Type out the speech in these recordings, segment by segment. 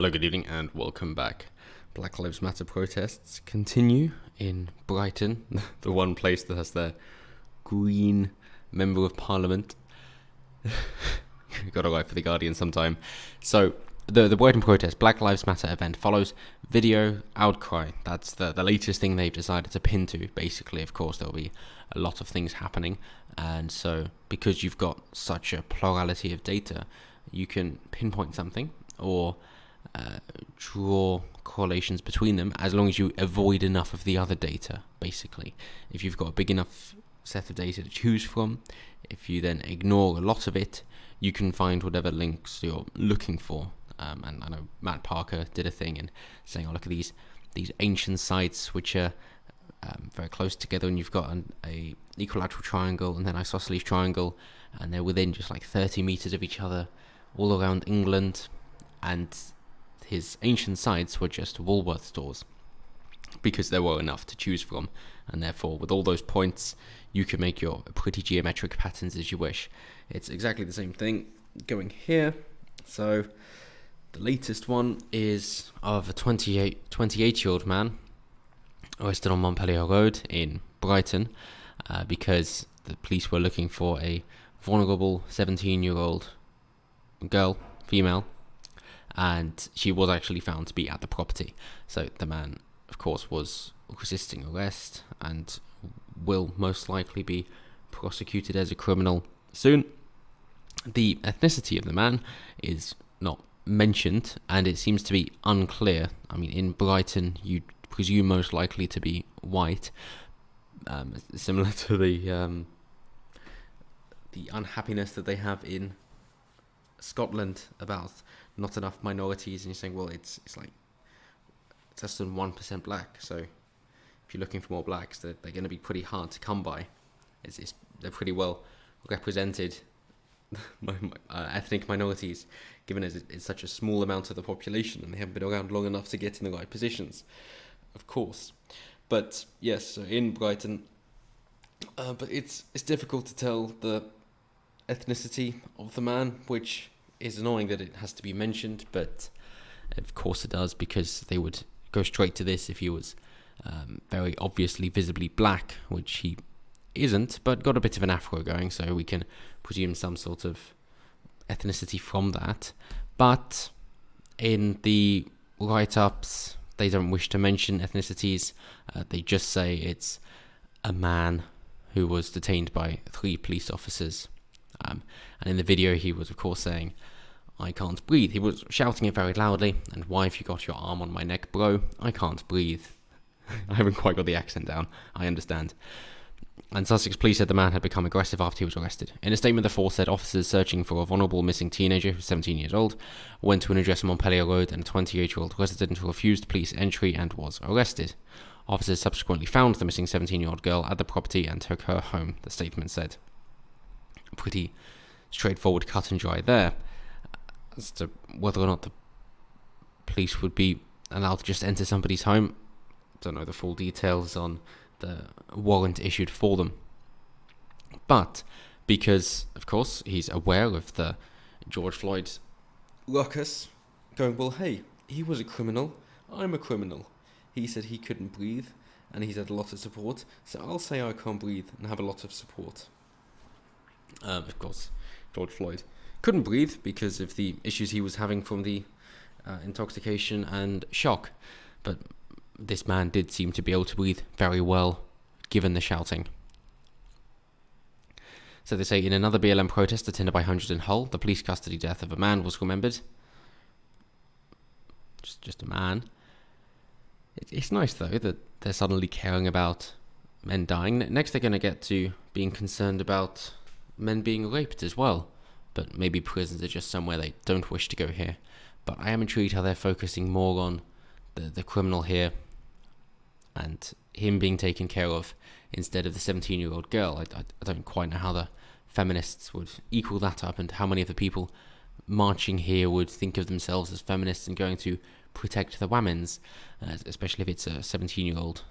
Hello, good evening, and welcome back. Black Lives Matter protests continue in Brighton, the one place that has their Green Member of Parliament. Got to write for The Guardian sometime. So, the Brighton protest, Black Lives Matter event follows video outcry. That's the latest thing they've decided to pin to. Basically, of course, there'll be a lot of things happening. And so, because you've got such a plurality of data, you can pinpoint something or draw correlations between them as long as you avoid enough of the other data, basically. If you've got a big enough set of data to choose from, if you then ignore a lot of it, you can find whatever links you're looking for. And I know Matt Parker did a thing and saying, oh, look at these ancient sites which are very close together, and you've got a equilateral triangle and then isosceles triangle, and they're within just like 30 meters of each other all around England, and his ancient sites were just Woolworth stores because there were enough to choose from, and therefore with all those points you can make your pretty geometric patterns as you wish. It's exactly the same thing going here. So the latest one is of a 28-year-old man arrested on Montpellier Road in Brighton because the police were looking for a vulnerable 17-year-old girl, female, and she was actually found to be at the property. So the man, of course, was resisting arrest and will most likely be prosecuted as a criminal soon. The ethnicity of the man is not mentioned, and it seems to be unclear. I mean, in Brighton, you'd presume most likely to be white, similar to the unhappiness that they have in Scotland about not enough minorities, and you're saying, well, it's less than 1% black, so if you're looking for more blacks, they're going to be pretty hard to come by. They're pretty well represented, ethnic minorities, given as it's such a small amount of the population, and they haven't been around long enough to get in the right positions, of course. But yes, so in Brighton, but it's difficult to tell the ethnicity of the man, which is annoying that it has to be mentioned, but of course it does, because they would go straight to this if he was very obviously visibly black, which he isn't, but got a bit of an afro going, so we can presume some sort of ethnicity from that. But in the write-ups, they don't wish to mention ethnicities. They just say it's a man who was detained by 3 police officers. And in the video, he was, of course, saying, I can't breathe. He was shouting it very loudly, and why have you got your arm on my neck, bro? I can't breathe. I haven't quite got the accent down. I understand. And Sussex police said the man had become aggressive after he was arrested. In a statement, the force said officers searching for a vulnerable missing teenager who's 17 years old went to an address on Montpellier Road, and a 28-year-old resident who refused police entry and was arrested. Officers subsequently found the missing 17-year-old girl at the property and took her home, the statement said. Pretty straightforward, cut and dry there. As to whether or not the police would be allowed to just enter somebody's home, don't know the full details on the warrant issued for them. But because, of course, he's aware of the George Floyd ruckus, going, well, hey, he was a criminal, I'm a criminal. He said he couldn't breathe, and he's had a lot of support, so I'll say I can't breathe and have a lot of support. Of course, George Floyd couldn't breathe because of the issues he was having from the intoxication and shock. But this man did seem to be able to breathe very well, given the shouting. So they say, in another BLM protest attended by hundreds in Hull, the police custody death of a man was remembered. Just a man. It's nice, though, that they're suddenly caring about men dying. Next, they're going to get to being concerned about men being raped as well. But maybe prisons are just somewhere they don't wish to go here. But I am intrigued how they're focusing more on the criminal here and him being taken care of instead of the 17-year-old girl. I don't quite know how the feminists would equal that up, and how many of the people marching here would think of themselves as feminists and going to protect the women's, especially if it's a 17-year-old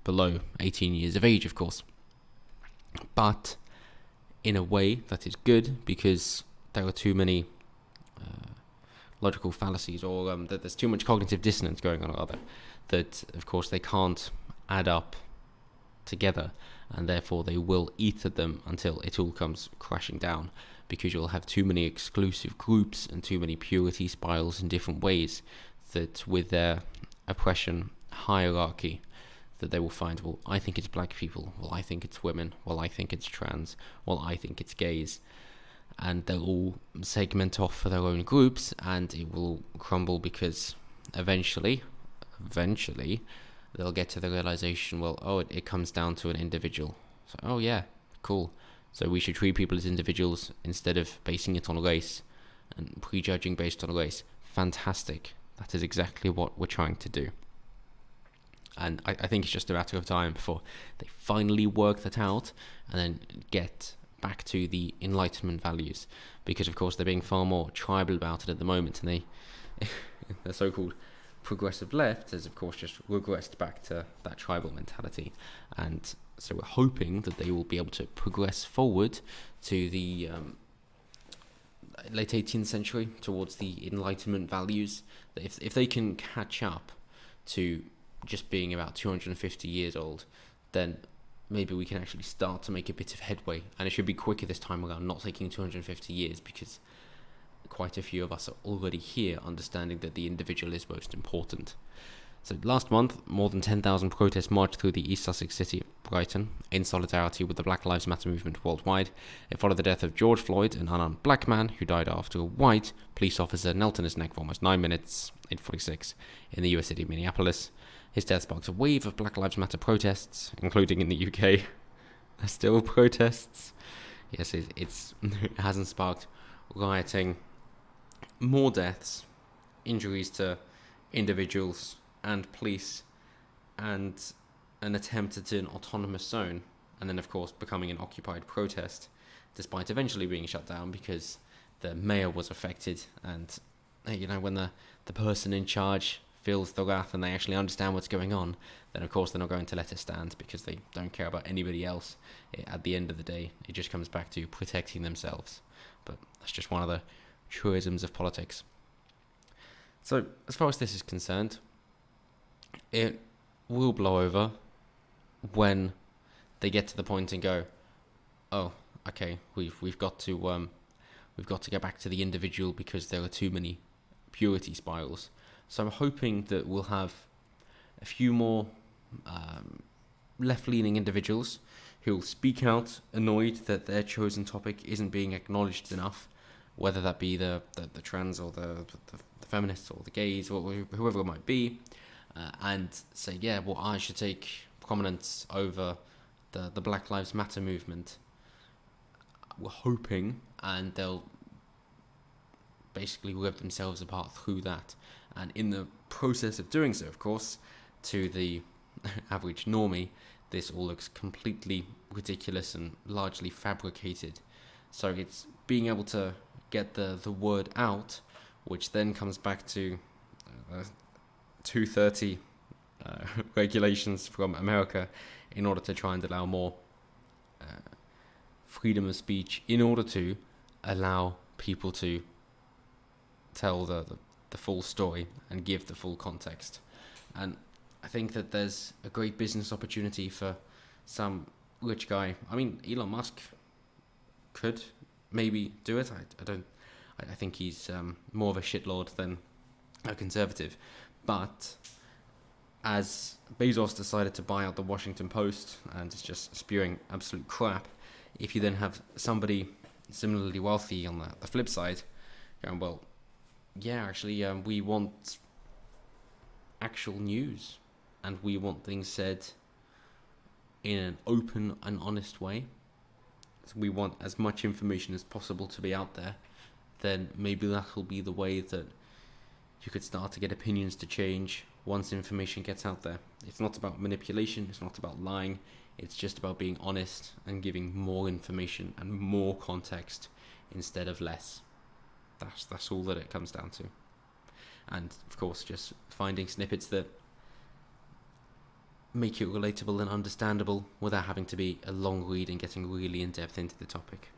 below 18 years of age, of course. But in a way that is good, because there are too many logical fallacies, or that there's too much cognitive dissonance going on, rather, that of course they can't add up together, and therefore they will eat at them until it all comes crashing down, because you'll have too many exclusive groups and too many purity spirals in different ways, that with their oppression hierarchy, that they will find, well, I think it's black people, well, I think it's women, well, I think it's trans, well, I think it's gays, and they'll all segment off for their own groups, and it will crumble, because eventually they'll get to the realization, well, it comes down to an individual. So, oh yeah, cool. So we should treat people as individuals instead of basing it on race and prejudging based on race. Fantastic. That is exactly what we're trying to do. And I think it's just a matter of time before they finally work that out and then get back to the Enlightenment values. Because, of course, they're being far more tribal about it at the moment. And the so-called progressive left has, of course, just regressed back to that tribal mentality. And so we're hoping that they will be able to progress forward to the late 18th century, towards the Enlightenment values. That if they can catch up to just being about 250 years old, then maybe we can actually start to make a bit of headway. And it should be quicker this time around, not taking 250 years, because quite a few of us are already here understanding that the individual is most important. So last month, more than 10,000 protests marched through the East Sussex city of Brighton in solidarity with the Black Lives Matter movement worldwide. It followed the death of George Floyd, an unarmed black man who died after a white police officer knelt on his neck for almost 9 minutes, 8:46, in the US city of Minneapolis. His death sparks a wave of Black Lives Matter protests, including in the UK. There's still protests. Yes, it hasn't sparked rioting, more deaths, injuries to individuals and police, and an attempt at an autonomous zone, and then of course becoming an occupied protest, despite eventually being shut down because the mayor was affected. And when the person in charge feels the wrath and they actually understand what's going on, then of course they're not going to let it stand, because they don't care about anybody else. At the end of the day, it just comes back to protecting themselves. But that's just one of the truisms of politics. So as far as this is concerned, it will blow over when they get to the point and go, oh, okay, we've got to get back to the individual because there are too many purity spirals. So I'm hoping that we'll have a few more left-leaning individuals who will speak out, annoyed that their chosen topic isn't being acknowledged enough, whether that be the trans or the feminists or the gays or whoever it might be, and say, yeah, well, I should take prominence over the Black Lives Matter movement. We're hoping, and they'll basically rip themselves apart through that. And in the process of doing so, of course, to the average normie, this all looks completely ridiculous and largely fabricated. So it's being able to get the word out, which then comes back to 230 regulations from America, in order to try and allow more freedom of speech, in order to allow people to tell the full story and give the full context. And I think that there's a great business opportunity for some rich guy. I mean, Elon Musk could maybe do it. I think he's more of a shitlord than a conservative. But as Bezos decided to buy out the Washington Post and is just spewing absolute crap, if you then have somebody similarly wealthy on the flip side going, well, yeah, actually, we want actual news, and we want things said in an open and honest way. So we want as much information as possible to be out there. Then maybe that will be the way that you could start to get opinions to change once information gets out there. It's not about manipulation, it's not about lying, it's just about being honest and giving more information and more context instead of less. That's all that it comes down to. And of course, just finding snippets that make it relatable and understandable without having to be a long read and getting really in depth into the topic.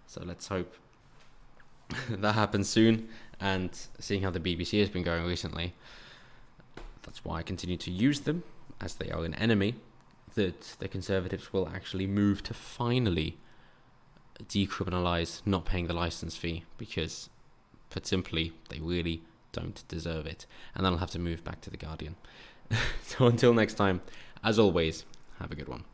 So let's hope that happens soon. And seeing how the BBC has been going recently, that's why I continue to use them, as they are an enemy, that the Conservatives will actually move to finally decriminalise not paying the licence fee, because, put simply, they really don't deserve it. And then I'll have to move back to The Guardian. So until next time, as always, have a good one.